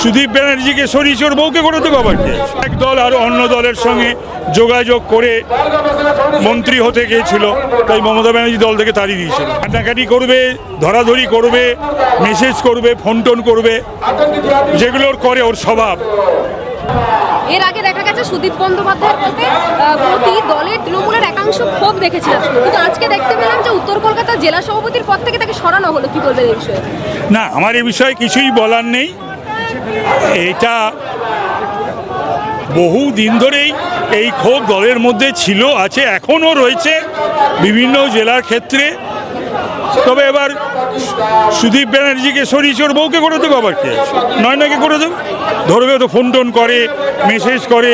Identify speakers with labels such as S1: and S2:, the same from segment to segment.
S1: সুদীপ ব্যানার্জিকে সরিয়ে ওর বউকে করে দেবো আবার কি? এক দল আর অন্য দলের সঙ্গে যোগাযোগ করে মন্ত্রী হতে গিয়েছিল, তাই মমতা ব্যানার্জি দল থেকে তাড়িয়ে দিয়েছিল। কাটাকাটি করবে, ধরাধরি করবে, মেসেজ করবে, ফোন টোন করবে, যেগুলোর করে ওর স্বভাব।
S2: এর আগে দেখা গেছে সুদীপ বন্দ্যোপাধ্যায়ের প্রতি দলের তৃণমূলের একাংশ ক্ষোভ দেখেছিলাম, কিন্তু আজকে দেখতে পেলাম যে উত্তর কলকাতার জেলা সভাপতির পদ থেকে তাকে সরানো হলো। কি বলবেন এই বিষয়ে?
S1: না, আমার এ বিষয়ে কিছুই বলার নেই। এটা বহু দিন ধরেই এই ক্ষোভ দলের মধ্যে ছিল, আছে, এখনও রয়েছে বিভিন্ন জেলার ক্ষেত্রে। তবে এবার সুদীপ ব্যানার্জিকে সরিয়ে ওর বউকে করে দেবো আবার কি? নয়নাকে করে দেবো, ধরবে তো, ফোন টোন করে, মেসেজ করে,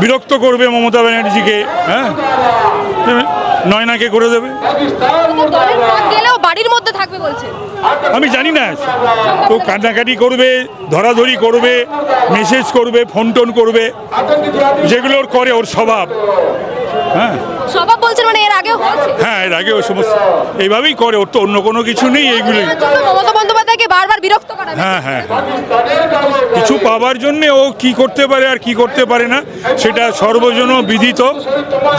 S1: বিরক্ত করবে মমতা ব্যানার্জিকে। হ্যাঁ, নয়নাকে করে দেবে।
S2: দলের পদ গেলেও বাড়ির মধ্যে থাকবে বলছে।
S1: আমি জানি না, তো কাটাকাটি করবে, ধরাধরি করবে, মেসেজ করবে, ফোন টোন করবে, যেগুলোর করে ওর স্বভাব। হ্যাঁ,
S2: স্বভাব বলছেন মানে এর আগেও হয়েছে?
S1: হ্যাঁ, এর আগে ওই সমস্ত এইভাবেই করে, ওর তো অন্য কোনো কিছু নেই এইগুলোই।
S2: মমতা বন্দ্যোপাধ্যায়কে বারবার বিরক্ত করা।
S1: হ্যাঁ হ্যাঁ, কিছু পাওয়ার জন্যে ও কি করতে পারে আর কি করতে পারে না সেটা সর্বজন বিদিত,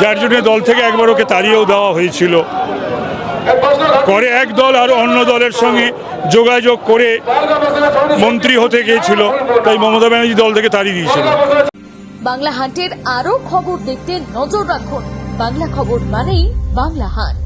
S1: যার জন্য দল থেকে একবার ওকে তাড়িয়েও দেওয়া হয়েছিল। করে এক দল আর অন্য দলের সঙ্গে যোগাযোগ করে মন্ত্রী হতে গিয়েছিল, তাই মমতা ব্যানার্জি দল থেকে তাড়িয়ে দিয়েছিল।
S3: বাংলা হাটের আরো খবর দেখতে নজর রাখুন। বাংলা খবর মানেই বাংলা হাট।